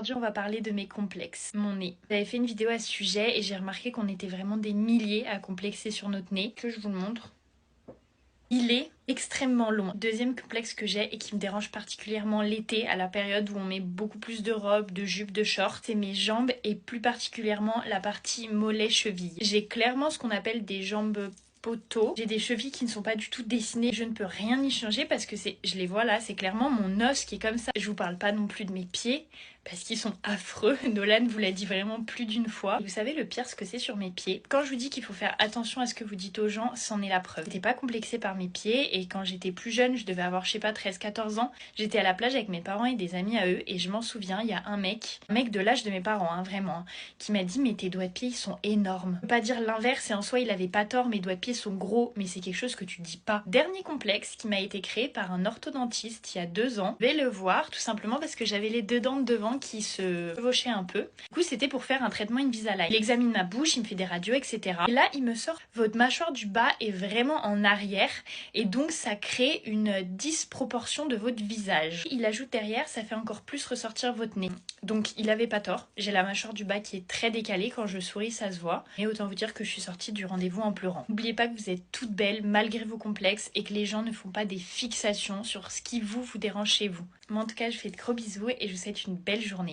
Aujourd'hui, on va parler de mes complexes. Mon nez. J'avais fait une vidéo à ce sujet et j'ai remarqué qu'on était vraiment des milliers à complexer sur notre nez. Que je vous le montre. Il est extrêmement long. Deuxième complexe que j'ai et qui me dérange particulièrement l'été, à la période où on met beaucoup plus de robes, de jupes, de shorts, c'est mes jambes et plus particulièrement la partie mollet-cheville. J'ai clairement ce qu'on appelle des jambes poteaux. J'ai des chevilles qui ne sont pas du tout dessinées. Je ne peux rien y changer parce que je les vois là, c'est clairement mon os qui est comme ça. Je vous parle pas non plus de mes pieds parce qu'ils sont affreux. Nolan vous l'a dit vraiment plus d'une fois. Et vous savez le pire ce que c'est sur mes pieds. Quand je vous dis qu'il faut faire attention à ce que vous dites aux gens, c'en est la preuve. J'étais pas complexée par mes pieds et quand j'étais plus jeune, je devais avoir je sais pas 13-14 ans, j'étais à la plage avec mes parents et des amis à eux et je m'en souviens, il y a un mec de l'âge de mes parents, hein, vraiment, qui m'a dit mais tes doigts de pied ils sont énormes. Je peux pas dire l'inverse et en soi il avait pas tort, mes doigts de pied sont gros mais c'est quelque chose que tu dis pas. Dernier complexe qui m'a été créé par un orthodontiste il y a 2 ans. Je vais le voir tout simplement parce que j'avais les 2 dents de devant qui se chevauchaient un peu. Du coup c'était pour faire un traitement Invisalign. Il examine ma bouche, il me fait des radios etc. Et là il me sort votre mâchoire du bas est vraiment en arrière et donc ça crée une disproportion de votre visage. Il ajoute derrière ça fait encore plus ressortir votre nez. Donc il avait pas tort, j'ai la mâchoire du bas qui est très décalée, quand je souris ça se voit. Et autant vous dire que je suis sortie du rendez-vous en pleurant. N'oubliez pas que vous êtes toutes belles malgré vos complexes et que les gens ne font pas des fixations sur ce qui vous dérange chez vous. Moi en tout cas je vous fais de gros bisous et je vous souhaite une belle journée.